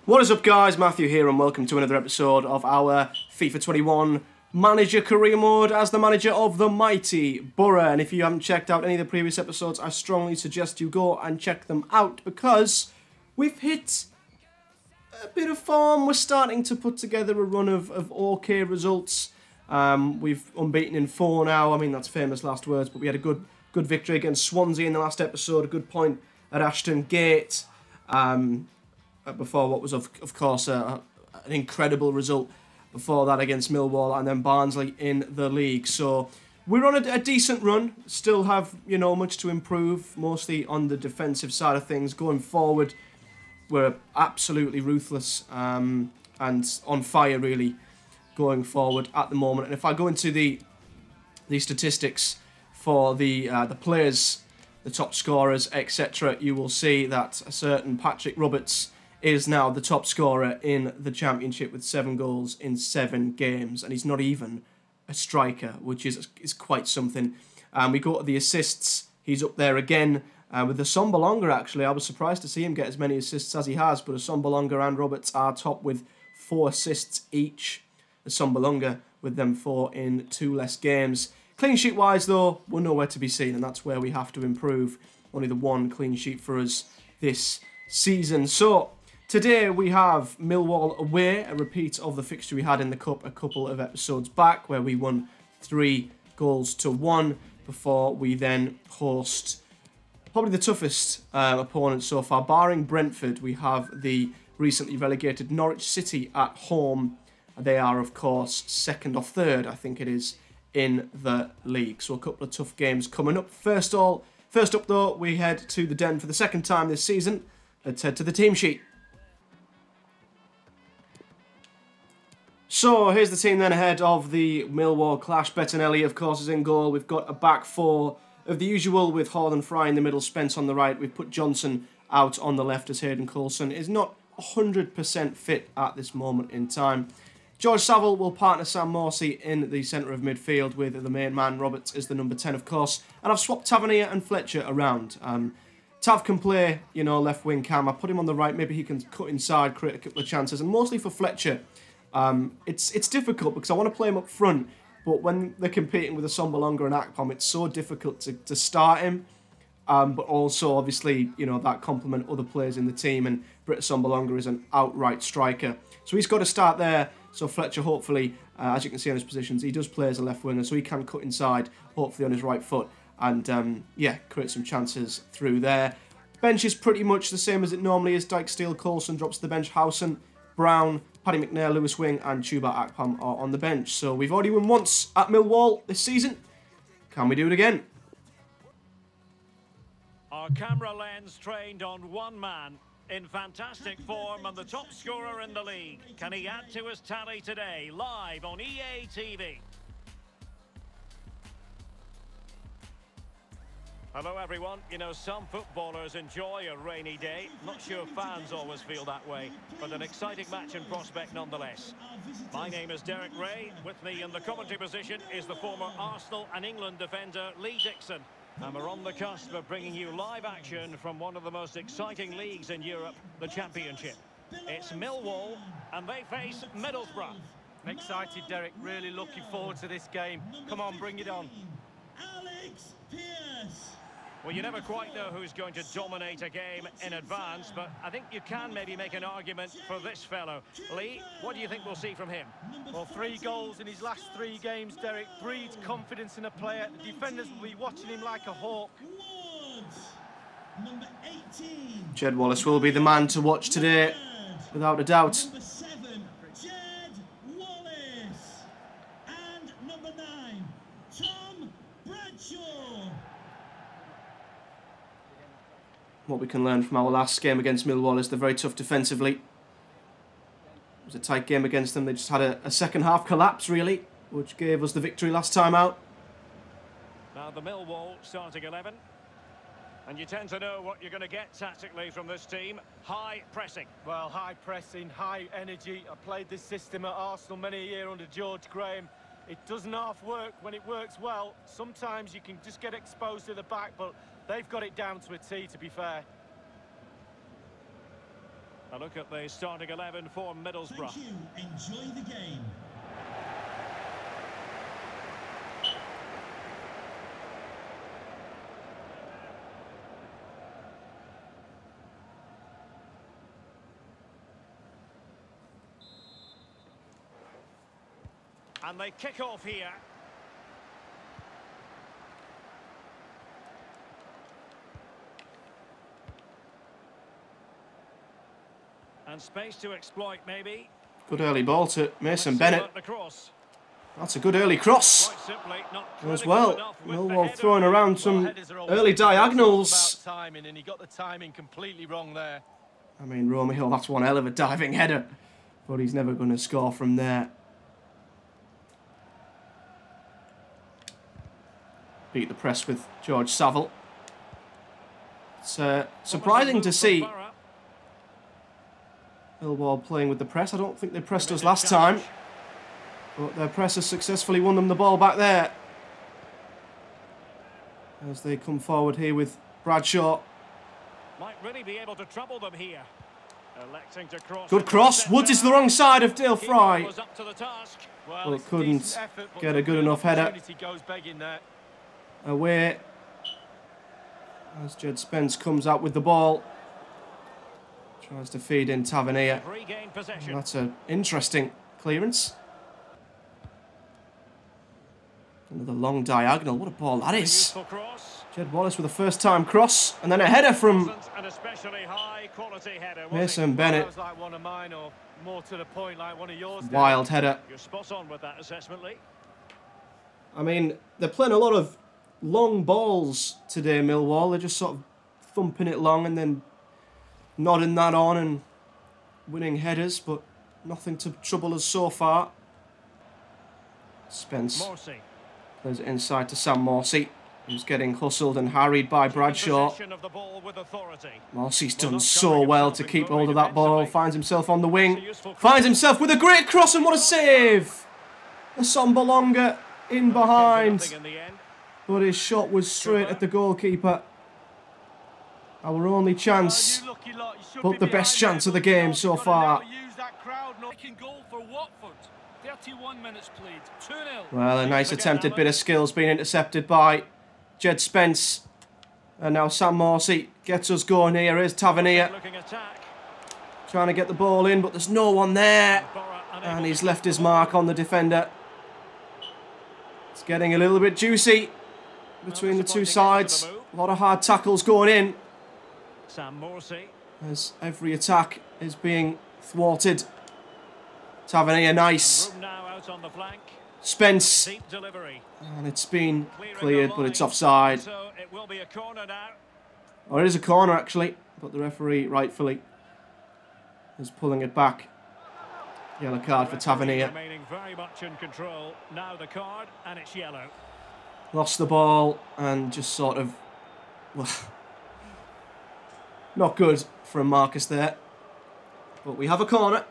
What is up, guys? Matthew here and welcome to another episode of our FIFA 21 Manager Career Mode as the manager of the mighty Borough. And if you haven't checked out any of the previous episodes, I strongly suggest you go and check them out because we've hit a bit of form. We're starting to put together a run of okay results. We've unbeaten in 4 now. I mean, that's famous last words, but we had a good victory against Swansea in the last episode, a good point at Ashton Gate. Before what was, of course, an incredible result before that against Millwall and then Barnsley in the league. So we're on a decent run, still have, much to improve, mostly on the defensive side of things. Going forward, we're absolutely ruthless and on fire, really, going forward at the moment. And if I go into the statistics for the players, the top scorers, etc., you will see that a certain Patrick Roberts is now the top scorer in the Championship with 7 goals in 7 games. And he's not even a striker, which is quite something. We go to the assists. He's up there again with the Sombolonga, actually. I was surprised to see him get as many assists as he has, but Sombolonga and Roberts are top with 4 assists each. Sombolonga with them 4 in 2 less games. Clean sheet-wise, though, we're nowhere to be seen, and that's where we have to improve. Only the 1 clean sheet for us this season. So today we have Millwall away, a repeat of the fixture we had in the Cup a couple of episodes back, where we won 3-1 before we then host probably the toughest opponent so far. Barring Brentford, we have the recently relegated Norwich City at home. They are, of course, 2nd or 3rd, I think it is, in the league. So a couple of tough games coming up. First up, though, we head to the Den for the 2nd time this season. Let's head to the team sheet. So, here's the team then ahead of the Millwall clash. Bettinelli, of course, is in goal. We've got a back 4 of the usual with Hall and Fry in the middle, Spence on the right. We've put Johnson out on the left as Hayden Coulson is not 100% fit at this moment in time. George Saville will partner Sam Morsey in the centre of midfield with the main man, Roberts, as the number 10, of course. And I've swapped Tavernier and Fletcher around. Tav can play, left wing cam. I put him on the right. Maybe he can cut inside, create a couple of chances. And mostly for Fletcher, it's difficult because I want to play him up front, but when they're competing with a Sombolonga and Akpom, it's so difficult to start him. But also, obviously, that complement other players in the team, and Britt Sombolonga is an outright striker. So he's got to start there. So Fletcher, hopefully, as you can see on his positions, he does play as a left winger, so he can cut inside, hopefully on his right foot, and create some chances through there. Bench is pretty much the same as it normally is. Dyke, Steele, Coulson drops to the bench. Howson, Brown, Paddy McNair, Lewis Wing and Chuba Akpom are on the bench. So we've already won once at Millwall this season. Can we do it again? Our camera lens trained on one man in fantastic form and the top scorer in the league. Can he add to his tally today? Live on EA TV. Hello everyone. Some footballers enjoy a rainy day. Not sure fans always feel that way, but an exciting match in prospect nonetheless. My name is Derek Ray. With me in the commentary position is the former Arsenal and England defender Lee Dixon. And we're on the cusp of bringing you live action from one of the most exciting leagues in Europe, the Championship. It's Millwall, and they face Middlesbrough. I'm excited, Derek. Really looking forward to this game. Come on, bring it on. Alex Pearce. Well, you never quite know who's going to dominate a game in advance, but I think you can maybe make an argument for this fellow. Lee, what do you think we'll see from him? Well, 3 goals in his last 3 games, Derek. Breeds confidence in a player. The defenders will be watching him like a hawk. Number 18. Jed Wallace will be the man to watch today, without a doubt. Number 7, Jed Wallace. And number 9, Tom Bradshaw. What we can learn from our last game against Millwall is they're very tough defensively. It was a tight game against them. They just had a second half collapse, really, which gave us the victory last time out. Now the Millwall starting 11. And you tend to know what you're going to get tactically from this team. High pressing. Well, high pressing, high energy. I played this system at Arsenal many a year under George Graham. It doesn't half work when it works well. Sometimes you can just get exposed to the back, but they've got it down to a T, to be fair. A look at the starting 11 for Middlesbrough. Thank you. Enjoy the game. And they kick off here. And space to exploit, maybe. Good early ball to Mason Bennett. That's a good early cross as well. Millwall throwing around some early diagonals. Timing, and he got the timing completely wrong there. I mean, Romeo, that's one hell of a diving header, but he's never going to score from there. Beat the press with George Saville. It's surprising to see Millwall playing with the press. I don't think they pressed us last time, but their press has successfully won them the ball back there. As they come forward here with Bradshaw. Might really be able to trouble them here. Electing to cross. Good cross. Woods is the wrong side of Dale Fry. Was up to the task. Well, it couldn't get a good enough header. Away as Jed Spence comes out with the ball. Tries to feed in Tavernier. That's an interesting clearance. Another long diagonal. What a ball that is. Jed Wallace with a first-time cross. And then a header from Mason Bennett. Wild header. You're spot on with that assessment, Lee. I mean, they're playing a lot of long balls today, Millwall. They're just sort of thumping it long and then nodding that on and winning headers, but nothing to trouble us so far. Spence plays it inside to Sam Morsey, who's getting hustled and harried by Bradshaw. Morsey's done so well to keep hold of that ball, finds himself on the wing, finds himself with a great cross, and what a save! Assombalonga in behind, but his shot was straight at the goalkeeper. Our only chance, but the best chance of the game so far. Well, a nice attempted bit of skills being intercepted by Jed Spence. And now Sam Morsey gets us going here. Here's Tavernier trying to get the ball in, but there's no one there. And he's left his mark on the defender. It's getting a little bit juicy between the two sides. A lot of hard tackles going in. Sam Morsey. As every attack is being thwarted. Tavernier, nice. Spence. And it's been cleared, but it's offside. So it will be a corner now. Or it is a corner, actually. But the referee, rightfully, is pulling it back. Yellow card for Tavernier. Remaining very much in control. Now the card, and it's yellow. Lost the ball and just sort of... Well, not good from Marcus there. But we have a corner.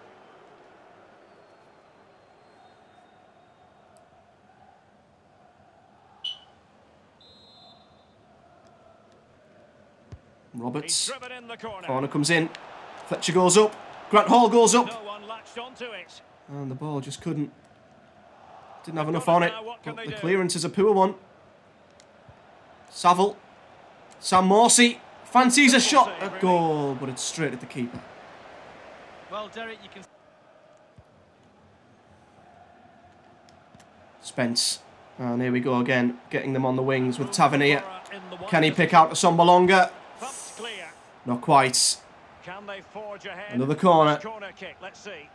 Roberts. Corner comes in. Fletcher goes up. Grant Hall goes up. No one latched onto it. And the ball just didn't have enough on it. But the clearance is a poor one. Saville. Sam Morsey fancies a shot at goal, but it's straight at the keeper. Well, Derek, you can... Spence. And here we go again, getting them on the wings with Tavernier. Can he pick out Assombalonga? Not quite. Can they forge ahead? Another corner. Corner kick, let's see.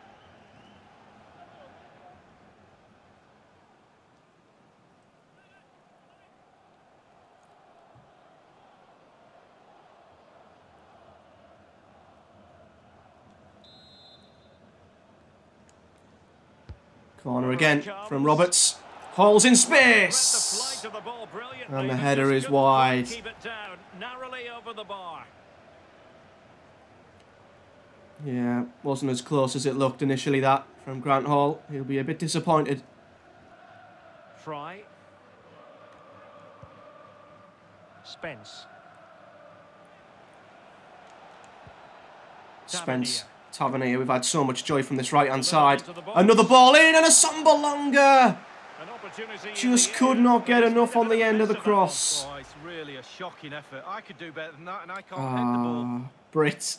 Corner again from Roberts. Hall's in space. And the header is wide. Keep it down, narrowly over the bar. Yeah, wasn't as close as it looked initially, that, from Grant Hall. He'll be a bit disappointed. Fry. Spence. Spence Tavernier, we've had so much joy from this right-hand side. Another ball in and a Sambalonga! Just could not get enough on the end of the cross. Oh, it's really a shocking effort. I could do better than that, and I can't head the ball. Brit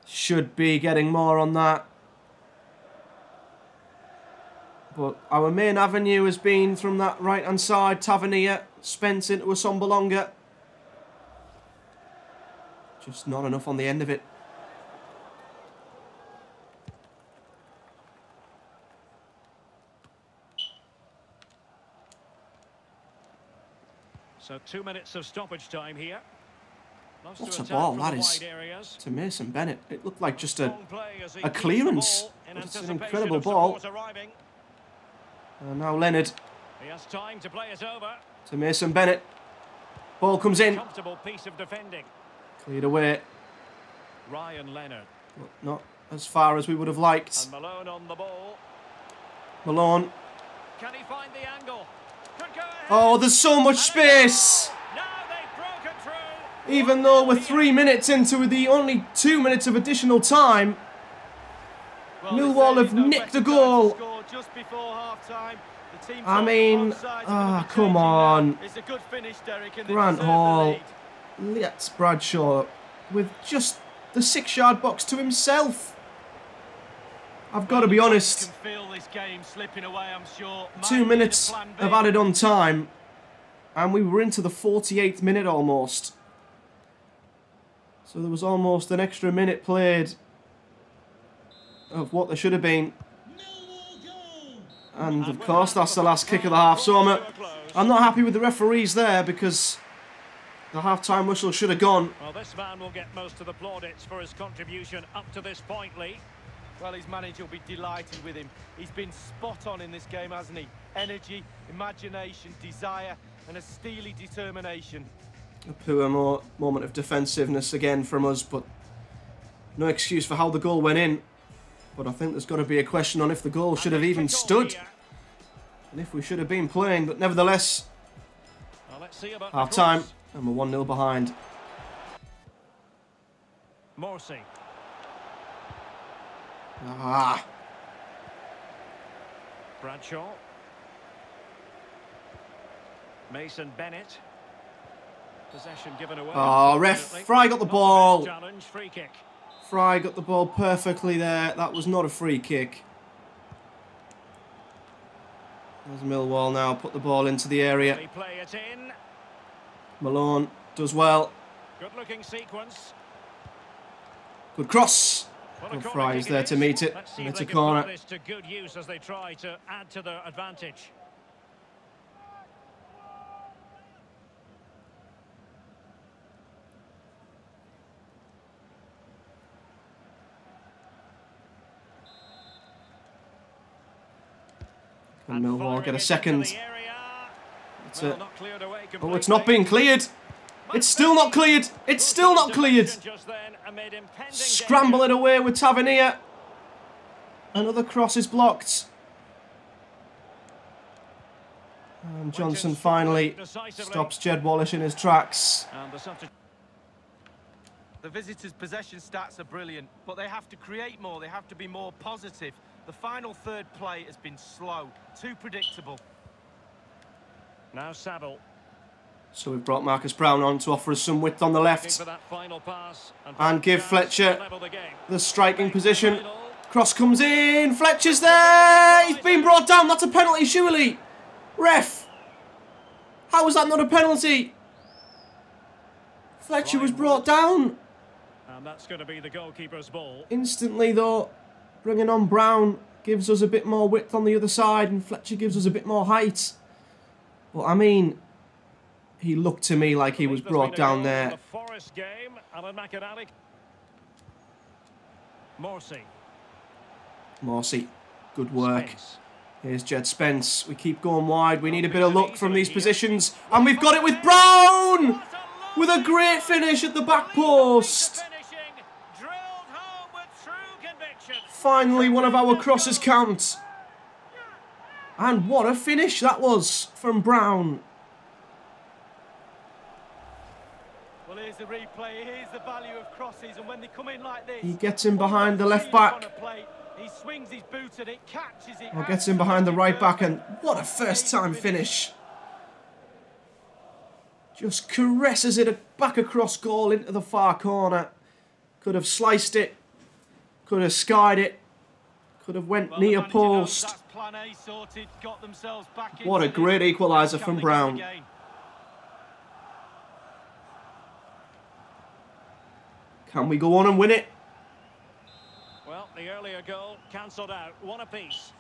should be getting more on that. But our main avenue has been from that right-hand side. Tavernier, Spence into a Sambalonga. Just not enough on the end of it. So 2 minutes of stoppage time here. What a ball that is to Mason Bennett. It looked like just a clearance. It's an incredible ball. And now Leonard. He has time to play it over. To Mason Bennett. Ball comes in. Comfortable piece of defending. Cleared away. Ryan Leonard. But not as far as we would have liked. And Malone on the ball. Malone. Can he find the angle? Could go ahead. Oh, there's so much space. Now they've broken through. Even though we're 3 minutes into the only 2 minutes of additional time, Well, Millwall have nicked a goal. Just before half-time. The team I mean, come on. It's a good finish, Derek, and Grant Hall lets Bradshaw with just the 6-yard box to himself. I've got to be honest. Can feel this game slipping away, I'm sure. 2 minutes have added on time, and we were into the 48th minute almost. So there was almost an extra minute played of what there should have been. And of course, that's the last kick of the half. So I'm not happy with the referees there because the half-time whistle should have gone. Well, this man will get most of the plaudits for his contribution up to this point, Lee. Well, his manager will be delighted with him. He's been spot on in this game, hasn't he? Energy, imagination, desire, and a steely determination. A poor moment of defensiveness again from us, but no excuse for how the goal went in. But I think there's got to be a question on if the goal should have even stood. And if we should have been playing, but nevertheless, half-time, and we're 1-0 behind. Morsey. Bradshaw. Mason Bennett. Possession given away. Oh, ref. Fry got the ball. Challenge, free kick. Fry got the ball perfectly there. That was not a free kick. There's Millwall now. Put the ball into the area. They play it in. Malone does well. Good looking sequence. Good cross. And Fry is there to meet it. And it's a corner. This to good use as they try to add to their advantage. And Millwall get a second. That's it. Oh, it's not not being cleared. It's still not cleared. It's still not cleared. Scramble it away with Tavernier. Another cross is blocked. And Johnson finally stops Jed Wallace in his tracks. The visitors' possession stats are brilliant, but they have to create more. They have to be more positive. The final third play has been slow, too predictable. Now Saville. So we've brought Marcus Brown on to offer us some width on the left. And give Fletcher the striking position. Cross comes in. Fletcher's there. He's been brought down. That's a penalty, surely. Ref. How was that not a penalty? Fletcher was brought down. And that's going to be the goalkeeper's ball. Instantly, though, bringing on Brown gives us a bit more width on the other side, and Fletcher gives us a bit more height. But I mean, he looked to me like he was brought down there. Morsey, good work. Here's Jed Spence. We keep going wide. We need a bit of luck from these positions. And we've got it with Brown! With a great finish at the back post. Finally, one of our crosses count. And what a finish that was from Brown. here's the replay. Here's the value of crosses, and when they come in like this, He gets in behind the left back. He swings his boot and it catches it. Or gets in behind the right back, and what a first-time finish. Just caresses it back across goal into the far corner. Could have sliced it. Could have skied it. Could have went near post. What a great equaliser from Brown. Can we go on and win it? Well, the earlier goal cancelled out. One apiece.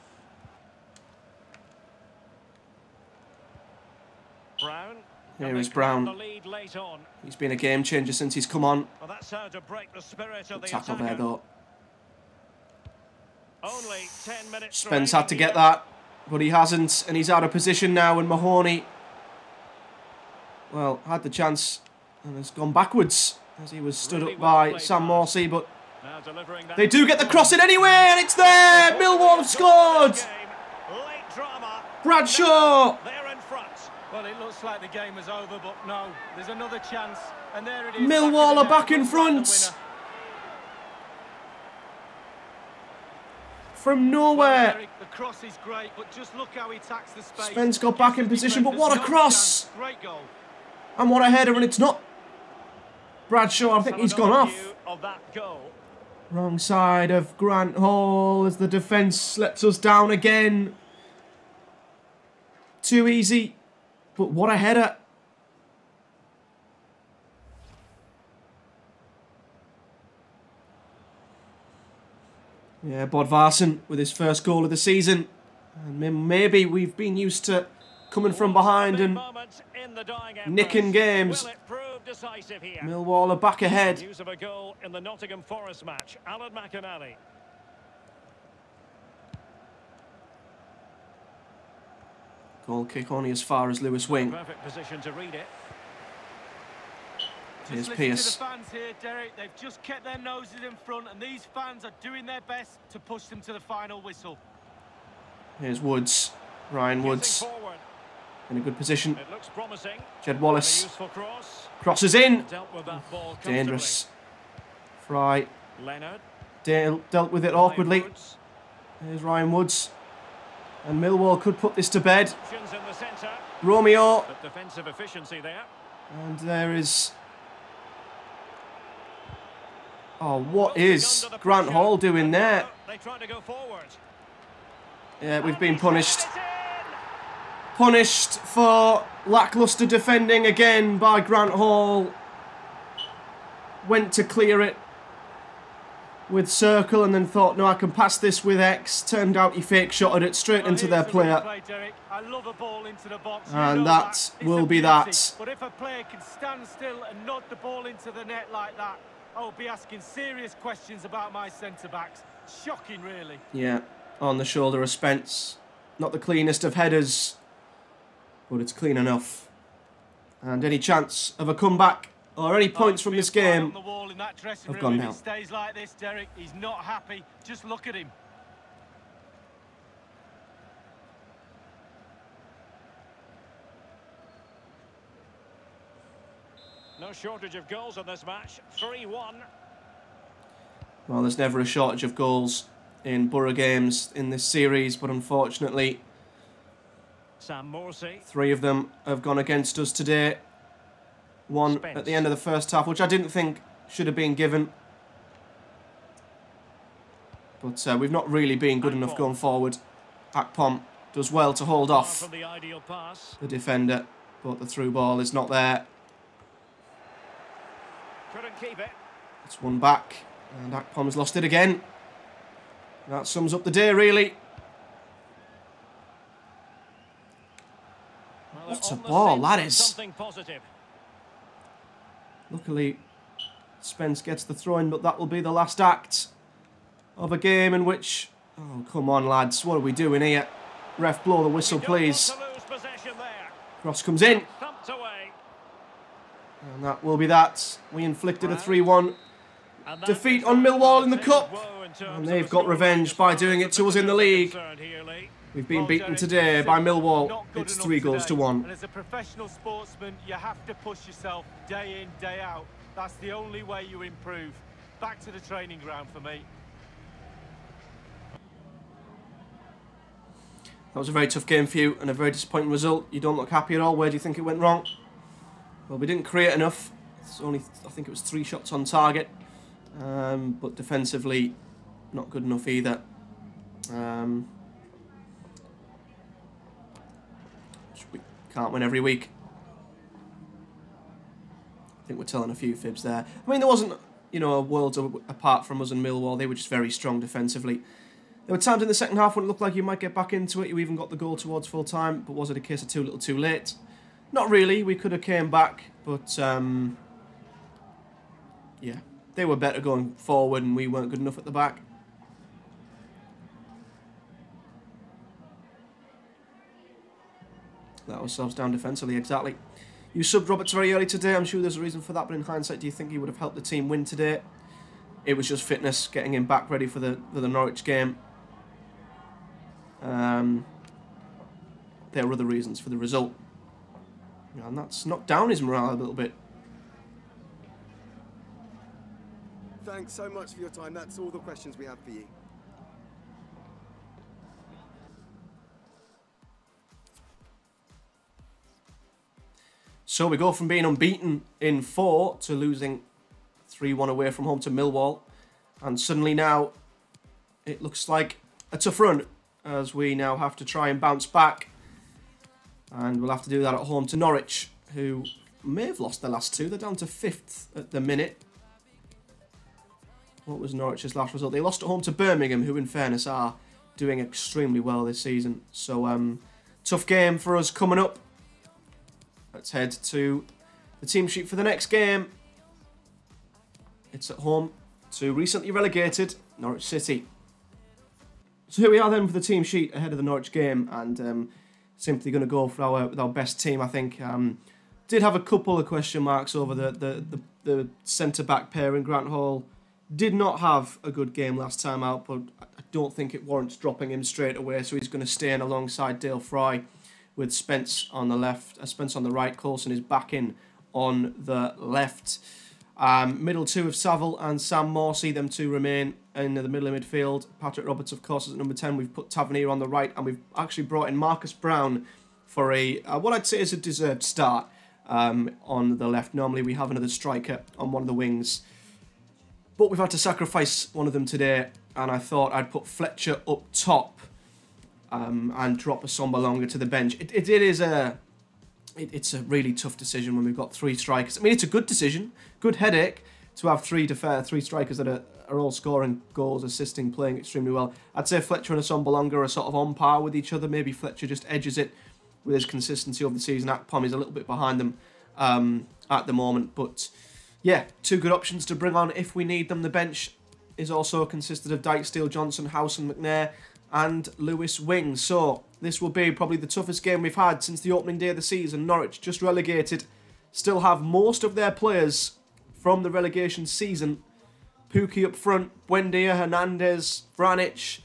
Brown. Here is Brown. He's been a game changer since he's come on. Well, that's how to break the spirit of the Tackle attacker. there though. Only 10 minutes. Spence had to get that, but he hasn't, and he's out of position now. And Mahoney, well, had the chance and has gone backwards as he was stood up by Sam Morsey, but they do get the cross in anyway, and it's there. Millwall have scored. Bradshaw. Well, it looks like the game was over, but no, there's another chance, and there it is. Millwall are back in front. From nowhere. Well, the cross is great, but just look how he attacks the space. Spence got back in position, but what a cross. Great goal. And what a header, and it's not. Bradshaw, I think he's gone off. Wrong side of Grant Hall as the defence lets us down again. Too easy. But what a header. Yeah, Bodvarsson with his first goal of the season. And maybe we've been used to coming from behind and nicking games. Millwall are back ahead. News of a goal in the Nottingham Forest match. Alan McInally. Goal kick only as far as Lewis Wing. Perfect position to read it. Here's Pearce. To the fans here, Derek. They've just kept their noses in front, and these fans are doing their best to push them to the final whistle. Here's Woods. Ryan Woods. In a good position. It looks promising. Jed Wallace. Crosses in. Dangerous. Fry. Leonard. Dealt with it awkwardly. Here's Ryan Woods. And Millwall could put this to bed. Romeo. Defensive efficiency there. And there is... Oh, what is Grant Hall doing there? They try to go forward. Yeah, we've been punished. Punished for lacklustre defending again by Grant Hall. Went to clear it with circle and then thought, no, I can pass this with X. Turned out he fake shotted it straight into their player. I love a ball into the box. And that will be that. But if a player can stand still and nod the ball into the net like that, I'll be asking serious questions about my centre-backs. Shocking, really. Yeah, on the shoulder of Spence. Not the cleanest of headers, but it's clean enough. And any chance of a comeback or any points from this game have gone down. If he stays like this, Derek, he's not happy. Just look at him. No shortage of goals in this match. 3-1. Well, there's never a shortage of goals in Borough games in this series, but unfortunately, Sam Morsey. 3 of them have gone against us today. One Spence. At the end of the first half, which I didn't think should have been given. But we've not really been good enough going forward. Akpom does well to hold off From the ideal pass. the defender, but the through ball is not there. Couldn't keep it. It's one back, and Akpom's lost it again. That sums up the day, really. Well, What a on the ball scent that of is. Something positive. Luckily, Spence gets the throw-in, but that will be the last act of a game in which... Oh, come on, lads. What are we doing here? Ref, blow the whistle, please. Cross comes in. Thumped away. And that will be that. We inflicted a 3-1 defeat on Millwall in the Cup. And they've got revenge by doing it to us in the league. We've been beaten today by Millwall. It's 3-1. And as a professional sportsman, you have to push yourself day in, day out. That's the only way you improve. Back to the training ground for me. That was a very tough game for you and a very disappointing result. You don't look happy at all. Where do you think it went wrong? Well, we didn't create enough. It's only, I think it was 3 shots on target. But defensively, not good enough either. We can't win every week. I think we're telling a few fibs there. I mean, there wasn't, you know, a world apart from us and Millwall. They were just very strong defensively. There were times in the second half when it looked like you might get back into it. You even got the goal towards full time, but was it a case of too little too late? Not really. We could have came back, but yeah, they were better going forward and we weren't good enough at the back. Let ourselves down defensively, exactly. You subbed Roberts very early today. I'm sure there's a reason for that, but in hindsight, do you think he would have helped the team win today? It was just fitness, getting him back ready for the Norwich game. There were other reasons for the result. And that's knocked down his morale a little bit. Thanks so much for your time. That's all the questions we have for you. So we go from being unbeaten in 4 to losing 3-1 away from home to Millwall. And suddenly now it looks like a tough run as we now have to try and bounce back. And we'll have to do that at home to Norwich, who may have lost their last 2. They're down to 5th at the minute. What was Norwich's last result? They lost at home to Birmingham, who in fairness are doing extremely well this season. So tough game for us coming up. Let's head to the team sheet for the next game. It's at home to recently relegated Norwich City. So here we are then for the team sheet ahead of the Norwich game, and simply going to go for our best team, I think. Did have a couple of question marks over the centre-back pairing. Grant Hall did not have a good game last time out, but I don't think it warrants dropping him straight away, so he's going to stay in alongside Dale Fry with Spence on the left, Spence on the right. Coulson is back in on the left. Middle two of Saville and Sam Morsey, them two remain in the middle of midfield. Patrick Roberts, of course, is at number 10. We've put Tavernier on the right, and we've actually brought in Marcus Brown for a what I'd say is a deserved start on the left. Normally we have another striker on one of the wings, but we've had to sacrifice one of them today, and I thought I'd put Fletcher up top and drop Assomba Longer to the bench. It's a really tough decision when we've got 3 strikers. I mean, it's a good decision, good headache to have 3 strikers that are all scoring goals, assisting, playing extremely well. I'd say Fletcher and Assomba Longer are sort of on par with each other. Maybe Fletcher just edges it with his consistency over the season. Akpom is a little bit behind them at the moment. But yeah, 2 good options to bring on if we need them. The bench is also consisted of Dyke, Steele, Johnson, Howson, McNair and Lewis Wing. So this will be probably the toughest game we've had since the opening day of the season. Norwich, just relegated, still have most of their players from the relegation season. Pukki up front, Buendia, Hernandez, Vranic,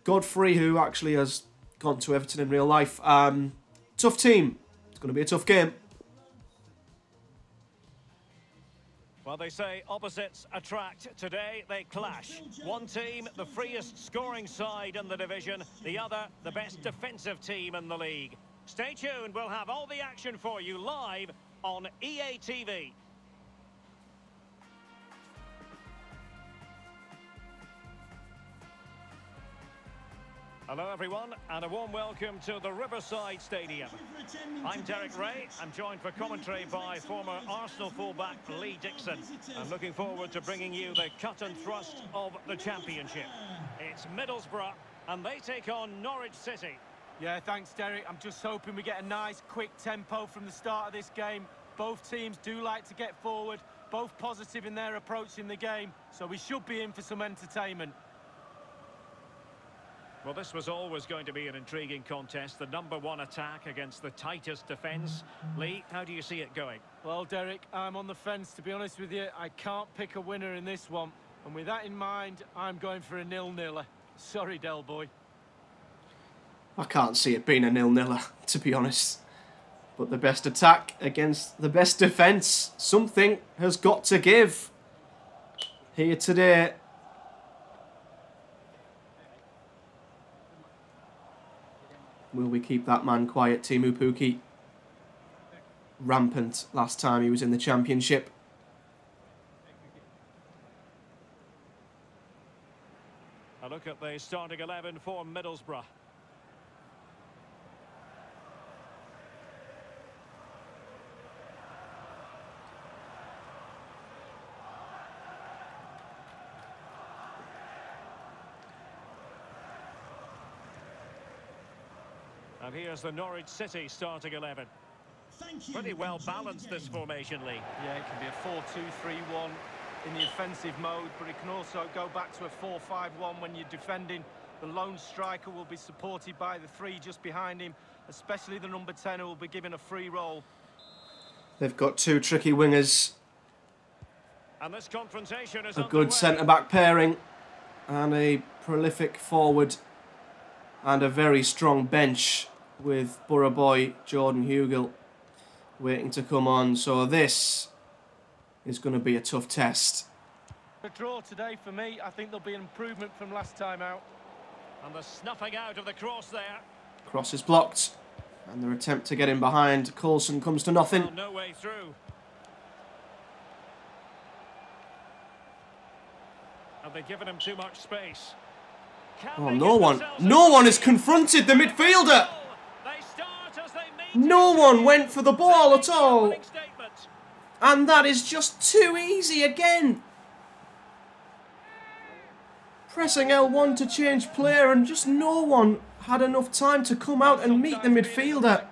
Godfrey, who actually has gone to Everton in real life. Tough team. It's going to be a tough game. Well, they say opposites attract. Today they clash. One team, the freest scoring side in the division. The other, the best defensive team in the league. Stay tuned. We'll have all the action for you live on EA TV. Hello everyone, and a warm welcome to the Riverside Stadium. I'm Derek Ray. I'm joined for commentary by former Arsenal fullback Lee Dixon. I'm looking forward to bringing you the cut and thrust of the championship. It's Middlesbrough, and they take on Norwich City. Yeah, thanks, Derek. I'm just hoping we get a nice, quick tempo from the start of this game. Both teams do like to get forward, both positive in their approach in the game, so we should be in for some entertainment. Well, this was always going to be an intriguing contest. The #1 attack against the tightest defence. Lee, how do you see it going? Well, Derek, I'm on the fence, to be honest with you. I can't pick a winner in this one. And with that in mind, I'm going for a 0-0. Sorry, Del Boy. I can't see it being a 0-0, to be honest. But the best attack against the best defence. Something has got to give here today. Will we keep that man quiet? Teemu Pukki. Rampant last time he was in the Championship. A look at the starting 11 for Middlesbrough. And here's the Norwich City starting 11. Pretty well balanced, this formation, Lee. Yeah, it can be a 4-2-3-1 in the offensive mode, but it can also go back to a 4-5-1 when you're defending. The lone striker will be supported by the three just behind him, especially the number 10 who will be given a free role. They've got two tricky wingers. And this confrontation is a good centre-back pairing and a prolific forward and a very strong bench with Borough boy Jordan Hugill waiting to come on. So this is going to be a tough test. The draw today for me, I think there'll be an improvement from last time out. And the snuffing out of the cross there. Cross is blocked. And their attempt to get in behind Coulson comes to nothing. Well, no way through. Have they given him too much space? Oh, no one has confronted the midfielder. No one went for the ball at all. And that is just too easy again. Pressing L1 to change player and just no one had enough time to come out and meet the midfielder.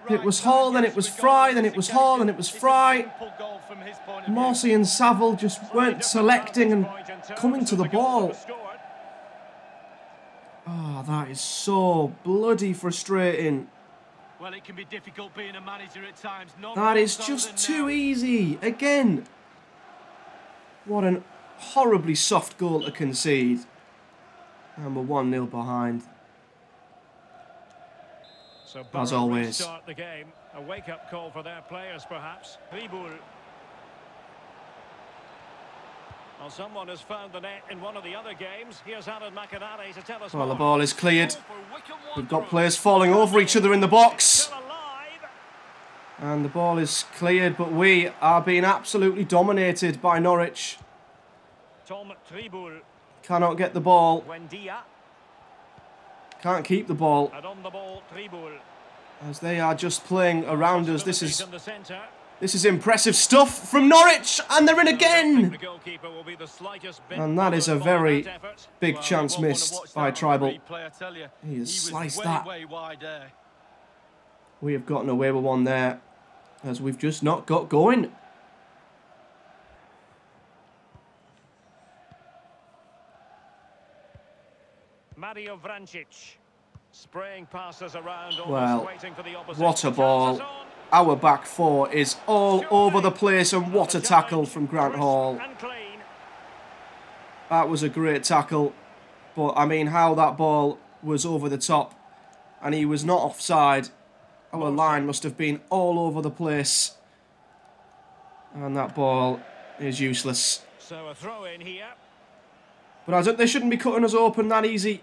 It was Hall, then it was Fry, then it was Hall, then it was Fry. Morsey and Saville just weren't selecting and coming to the ball. Oh, that is so bloody frustrating. Well, it can be difficult being a manager at times. That is just too easy. Again. What an horribly soft goal to concede. And we're 1-0 behind. So as always. Start the game. A wake-up call for their players, perhaps. Triboul. Well, someone has found the net in one of the other games. Here's Alan McInally to tell us well, more. The ball is cleared. We've got players falling over each other in the box. And the ball is cleared, but we are being absolutely dominated by Norwich. Tom Triboul. Cannot get the ball. Buendia. Can't keep the ball. And on the ball, Triboul. As they are just playing around us. This is impressive stuff from Norwich, and they're in again. And that is a very big chance missed by Tribal. He has sliced that. We have gotten away with one there, as we've just not got going. Mario Vrancic spraying passes around, well, waiting for the opposition. What a ball. Our back four is all over the place, and what a tackle from Grant Hall. That was a great tackle, but I mean how that ball was over the top and he was not offside. Our line must have been all over the place, and that ball is useless. So a throw in here. But they shouldn't be cutting us open that easy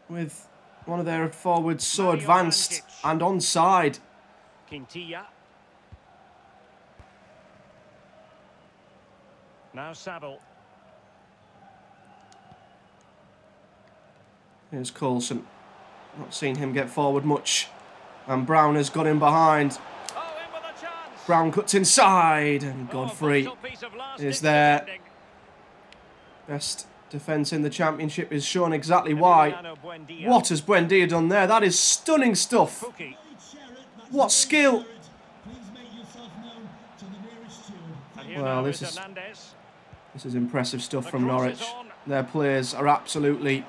with one of their forwards so advanced and onside. Quintilla. Now Saville. Here's Coulson. Not seen him get forward much. And Brown has got him behind. Oh, in with a chance. Brown cuts inside, and Godfrey is there. Best defence in the Championship is shown exactly why. What has Buendia done there? That is stunning stuff. What skill. Well, this is impressive stuff from Norwich. Their players are absolutely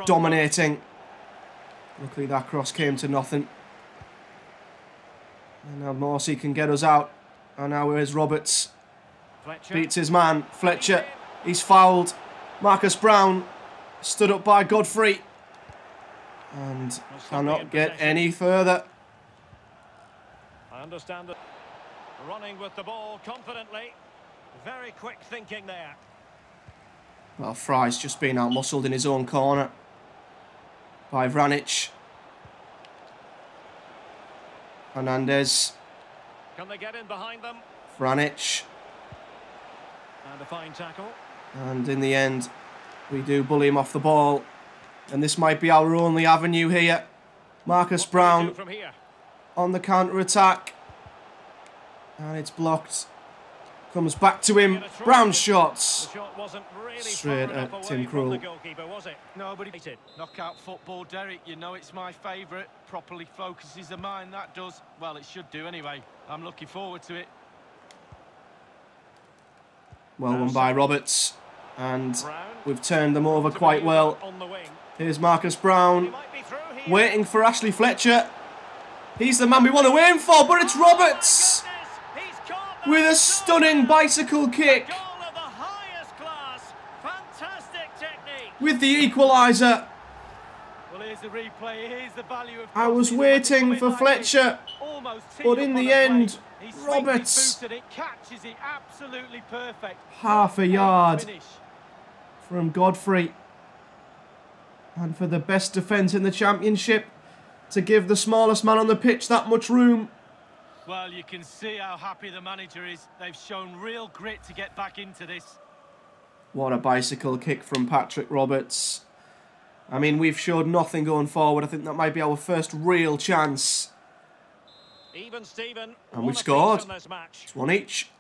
dominating. Luckily that cross came to nothing. And now Morsey can get us out. And now here's Roberts. Beats his man. Fletcher. He's fouled. Marcus Brown stood up by Godfrey. And cannot get any further. I understand that. Running with the ball confidently. Very quick thinking there. Well, Fry's just been out-muscled in his own corner by Vranic. Hernandez. Can they get in behind them? Vranic. And a fine tackle. And in the end, we do bully him off the ball. And this might be our only avenue here. Marcus Brown From here. on the counter-attack. And it's blocked. Comes back to him. Brown's shots. The shot wasn't really Straight far enough at away Tim from the Krul. goalkeeper, was it? No, but it knockout football, Derek. You know it's my favourite. Properly focuses the mind, that does. Well, it should do anyway. I'm looking forward to it. Well won by Roberts. And Brown. we've turned them over quite well. On the wing. Here's Marcus He Brown. might be through here. Waiting for Ashley Fletcher. He's the man we want to aim for, but it's Roberts He's caught that with a goal. stunning bicycle kick Goal of the highest class. Fantastic technique. with the equaliser. Well, here's the replay. Here's the value of. I was crossing when waiting they for come in like this. Fletcher, Almost teed but up in on the a play. end, He swings Roberts, it, booted it, catches it, absolutely perfect. half a yard Finish. from Godfrey. And for the best defence in the Championship, to give the smallest man on the pitch that much room. Well, you can see how happy the manager is. They've shown real grit to get back into this. What a bicycle kick from Patrick Roberts. I mean, we've showed nothing going forward. I think that might be our first real chance. Even Steven. And we've scored. This match. It's one each.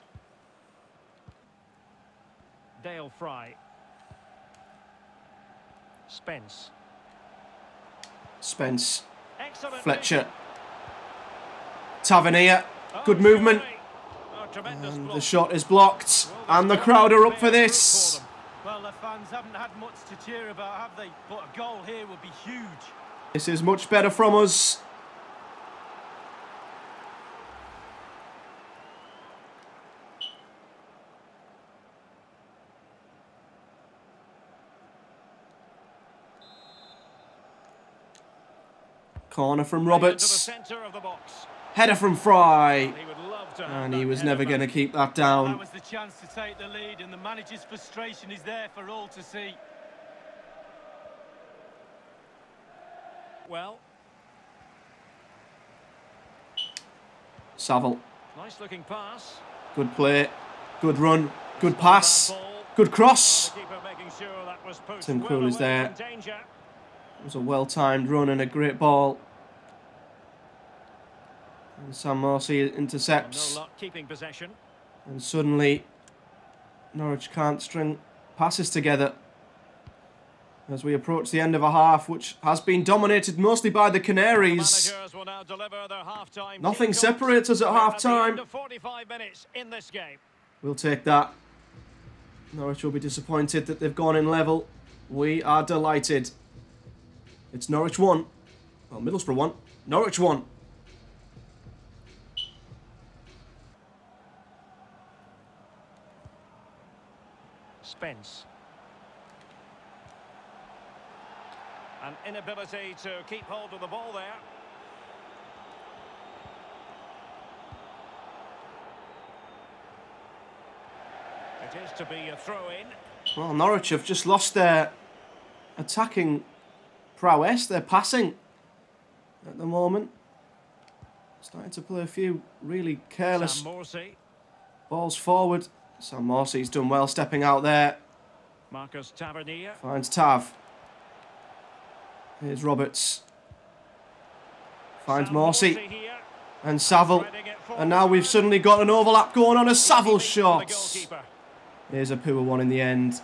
Dale Fry. Spence. Spence. Excellent Fletcher. vision. Tavernier. Good movement. surely. Oh, tremendous And block. the shot is blocked. And the crowd are up for this. Well, the fans haven't had much to cheer about, have they? But a goal here would be huge. This is much better from us. Corner from Into the Roberts. centre of the box. Header from Fry. He would love to have And that he was header never back. going to keep that That down. was the chance to take the lead, and the manager's frustration is there for all to see. Well, Saville. nice looking pass. Good play. Good run. Good pass. Good cross. The keeper making sure that was pushed Tim well Krul is away there. from danger. It was a well-timed run and a great ball. And Sam Morsey intercepts. No luck keeping possession. And suddenly, Norwich can't string passes together. As we approach the end of a half, which has been dominated mostly by the Canaries. Managers will now deliver their half-time Nothing team goals. separates us at We're the half-time. end of 45 minutes in this game. We'll take that. Norwich will be disappointed that they've gone in level. We are delighted. It's Norwich 1. Well, Middlesbrough 1. Norwich 1. Spence. An inability to keep hold of the ball there. It is to be a throw-in. Well, Norwich have just lost their attacking prowess. They're passing at the moment. Starting to play a few really careless Sam Morsey. balls forward. Sam Morsey's done well stepping out there. Marcus Tavernier. Finds Tav. Here's Roberts. Finds Sam Morsey. here. And Saville. Threading it forward. And now we've suddenly got an overlap going on as Saville Easy for the shots. goalkeeper. Here's a poor one in the end.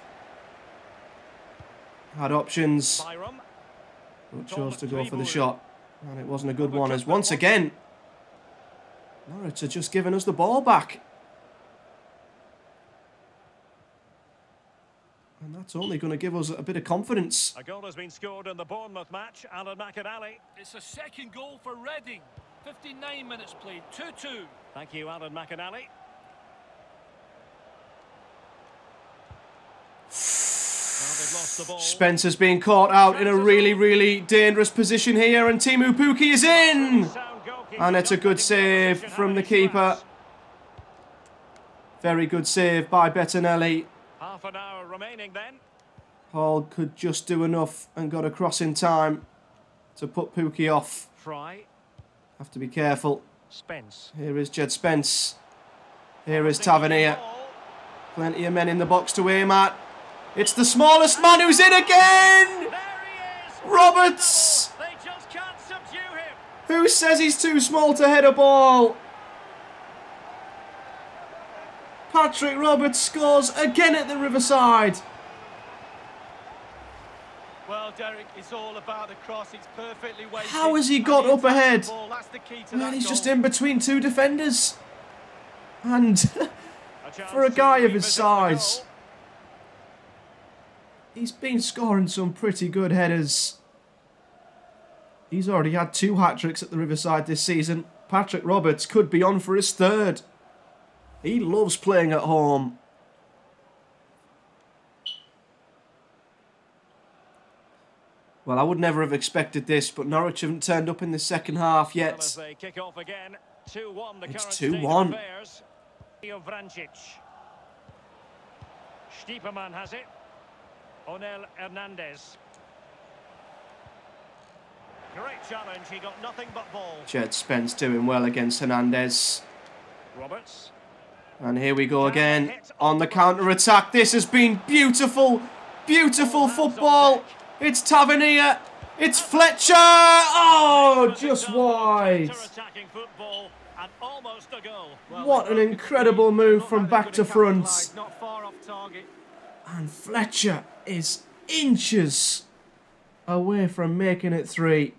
Had options, Byram. but chose to go for the shot. And it wasn't a good one, as once again, Norwich are just giving us the ball back. And that's only going to give us a bit of confidence. A goal has been scored in the Bournemouth match. Alan McInally. It's a second goal for Reading. 59 minutes played, 2-2. Thank you, Alan McInally. Well, they've lost the ball. Spencer's being caught out in a really, really dangerous position here, and Timu Pukki is in! Sound goalkeeper. And it's a good save from the keeper. Very good save by Bettinelli. Half an hour remaining then. Hall could just do enough and got across in time to put Pukki off. Fry. Have to be careful. Spence. Here is Jed Spence. Here is Tavernier. Plenty of men in the box to aim at. It's the smallest man who's in again! There he is! Roberts! They just can't subdue him. Who says he's too small to head a ball? Patrick Roberts scores again at the Riverside. Well, Derek, it's all about the cross. It's perfectly weighted. How has he got up ahead? That's the key to Man, that he's goal. just in between two defenders. And for a guy of his size, he's been scoring some pretty good headers. He's already had 2 hat-tricks at the Riverside this season. Patrick Roberts could be on for his 3rd. He loves playing at home. Well, I would never have expected this, but Norwich haven't turned up in the second half yet. Well, as they kick off again, 2-1 the It's current state of 2-1. affairs. Vrancic. Stiepermann has it. Onel Hernandez. Great challenge, he got nothing but ball. Jed Spence doing well against Hernandez. Roberts. And here we go again on the counter-attack. This has been beautiful, beautiful football. It's Tavernier. It's Fletcher. Oh, just wide. Attacking football and almost a goal. What an incredible move from back to front. Not far off target. And Fletcher is inches away from making it 3.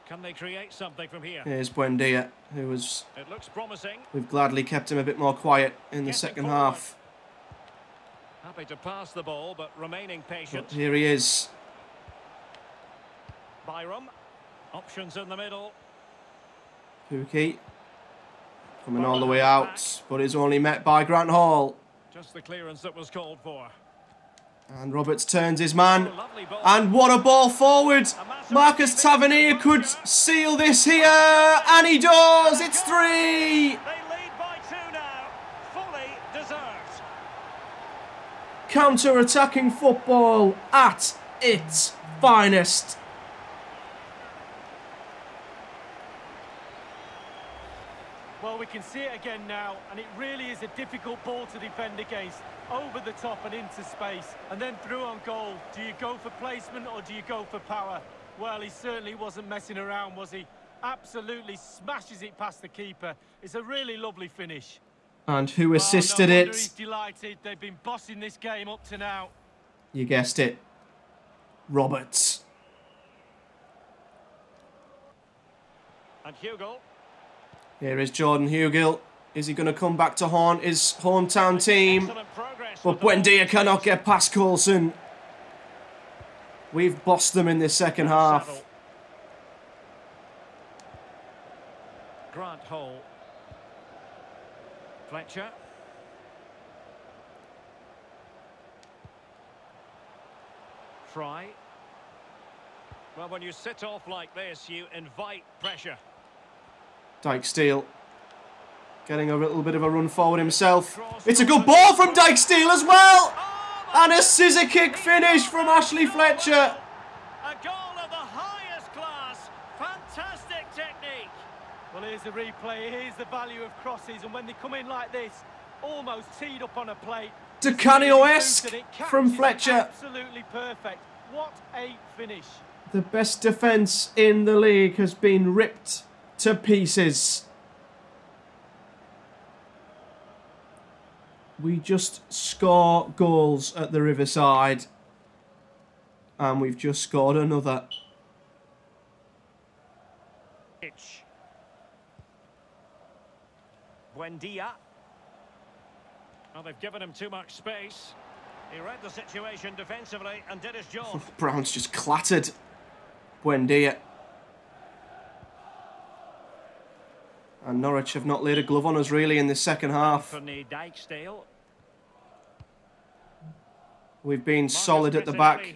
Can they create something from here? Here's Buendia, who was... It looks promising. We've gladly kept him a bit more quiet in the second half. Happy to pass the ball, but remaining patient. But here he is. Byram. Options in the middle. Pukki. Coming all the way out, but is only met by Grant Hall. Just the clearance that was called for. And Roberts turns his man. Oh, lovely ball. And what a ball forward. Marcus Tavernier could seal this here. And he does. It's 3. They lead by 2 now. Fully deserved. Counter-attacking football at its finest. Well, we can see it again now, and it really is a difficult ball to defend against. Over the top and into space, and then through on goal. Do you go for placement or do you go for power? Well, he certainly wasn't messing around, was he? Absolutely smashes it past the keeper. It's a really lovely finish. And who assisted no wonder it? He's delighted. They've been bossing this game up to now. You guessed it. Roberts. And Hugo. Here is Jordan Hugill. Is he going to come back to haunt his hometown team? Excellent progress But with the ball. Buendia cannot get past Coulson. We've bossed them in the second half. Saddle. Grant Hall. Fletcher. Fry. Well, when you sit off like this, you invite pressure. Dijksteel getting a little bit of a run forward himself. It's a good ball from Dijksteel as well. And a scissor kick finish from Ashley Fletcher. A goal of the highest class. Fantastic technique. Well, here's the replay. Here's the value of crosses, and when they come in like this, almost teed up on a plate. Di Canio-esque from Fletcher. Absolutely perfect. What a finish. The best defence in the league has been ripped to pieces. We just score goals at the Riverside. And we've just scored another. Buendia. Well, they've given him too much space. He read the situation defensively and did his job. Brown's just clattered Buendia. And Norwich have not laid a glove on us really in the second half. Anthony Dijksteel. We've been solid at the back.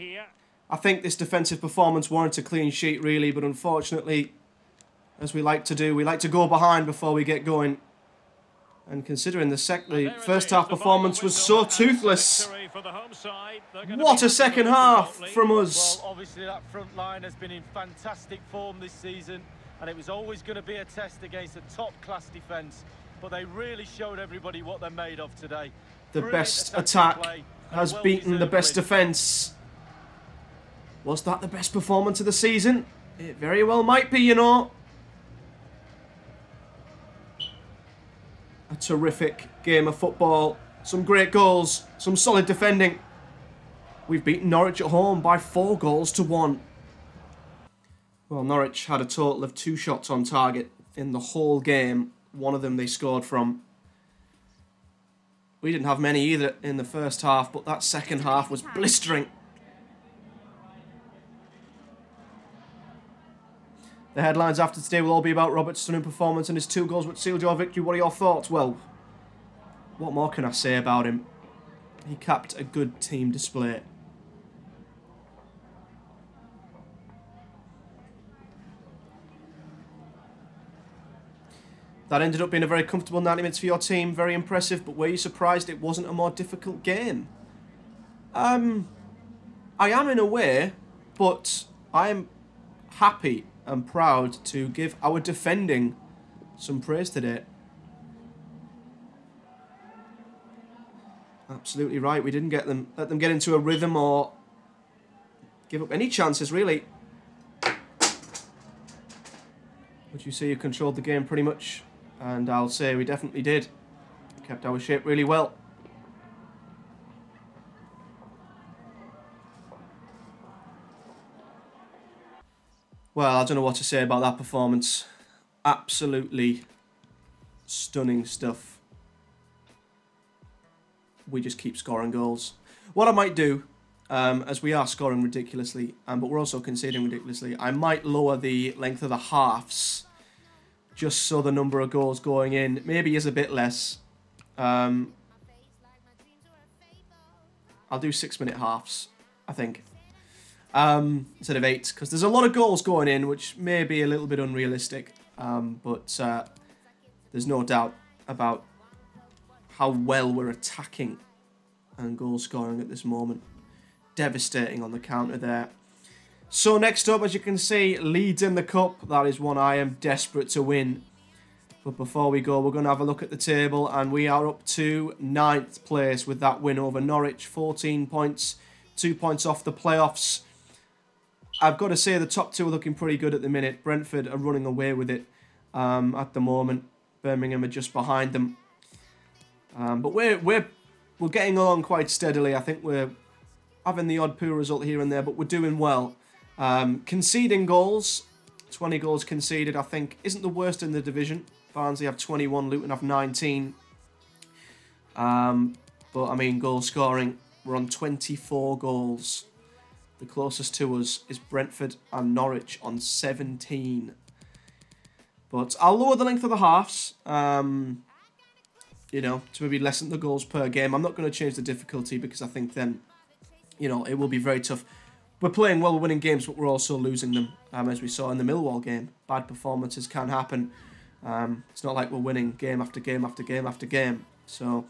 I think this defensive performance warrants a clean sheet, really, but unfortunately, as we like to do, we like to go behind before we get going. And considering the first half performance was so toothless, what a second half from us. Well, obviously that front line has been in fantastic form this season, and it was always going to be a test against a top-class defence. But they really showed everybody what they're made of today. The best attack has beaten the best defence. Was that the best performance of the season? It very well might be, you know. A terrific game of football. Some great goals. Some solid defending. We've beaten Norwich at home by 4-1. Well, Norwich had a total of 2 shots on target in the whole game. One of them they scored from. We didn't have many either in the first half, but that second half was blistering. The headlines after today will all be about Robert's stunning performance and his 2 goals which sealed your victory. What are your thoughts? Well, what more can I say about him? He capped a good team display. That ended up being a very comfortable 90 minutes for your team. Very impressive, but were you surprised it wasn't a more difficult game? I am in a way, but I am happy and proud to give our defending some praise today. Absolutely right. We didn't let them get into a rhythm or give up any chances, really. Would you say you controlled the game pretty much? And I'll say we definitely did. Kept our shape really well. Well, I don't know what to say about that performance. Absolutely stunning stuff. We just keep scoring goals. What I might do, as we are scoring ridiculously, but we're also conceding ridiculously, I might lower the length of the halves, just so the number of goals going in maybe is a bit less. I'll do 6-minute halves, I think. Instead of 8, because there's a lot of goals going in, which may be a little bit unrealistic, but there's no doubt about how well we're attacking and goal scoring at this moment. Devastating on the counter there. So next up, as you can see, Leeds in the cup. That is one I am desperate to win. But before we go, we're going to have a look at the table, and we are up to 9th place with that win over Norwich. 14 points, 2 points off the playoffs. I've got to say the top 2 are looking pretty good at the minute. Brentford are running away with it at the moment. Birmingham are just behind them. But we're getting along quite steadily. I think we're having the odd poor result here and there, but we're doing well. Conceding goals, 20 goals conceded, I think, isn't the worst in the division. Barnsley have 21, Luton have 19. But, I mean, goal scoring, we're on 24 goals. The closest to us is Brentford and Norwich on 17. But I'll lower the length of the halves, you know, to maybe lessen the goals per game. I'm not going to change the difficulty because I think then, you know, it will be very tough. We're playing well, we're winning games, but we're also losing them, as we saw in the Millwall game. Bad performances can happen. It's not like we're winning game after game after game after game. So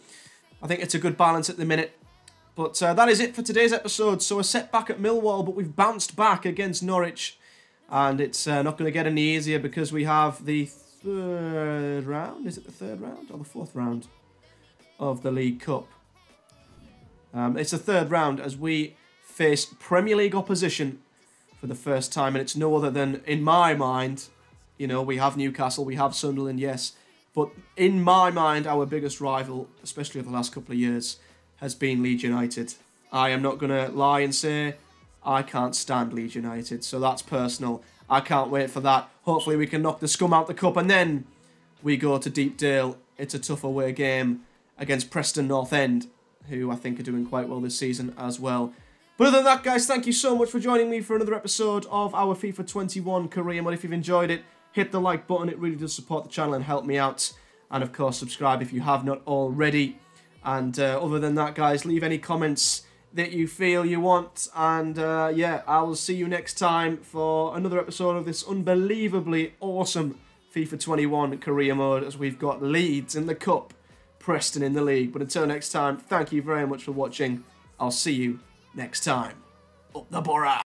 I think it's a good balance at the minute. But that is it for today's episode. So a setback at Millwall, but we've bounced back against Norwich. And it's not going to get any easier because we have the 3rd round. Is it the 3rd round or the 4th round of the League Cup? It's the 3rd round as we face Premier League opposition for the first time. And it's no other than, in my mind, you know, we have Newcastle, we have Sunderland, yes. But in my mind, our biggest rival, especially over the last couple of years, has been Leeds United. I am not going to lie and say I can't stand Leeds United, so that's personal. I can't wait for that. Hopefully we can knock the scum out the cup, and then we go to Deepdale. It's a tough away game against Preston North End, who I think are doing quite well this season as well. But other than that, guys, thank you so much for joining me for another episode of our FIFA 21 career mode. If you've enjoyed it, hit the like button. It really does support the channel and help me out. And of course, subscribe if you have not already. And other than that, guys, leave any comments that you feel you want. And yeah, I will see you next time for another episode of this unbelievably awesome FIFA 21 career mode, as we've got Leeds in the Cup, Preston in the league. But until next time, thank you very much for watching. I'll see you next time. Up the Borough!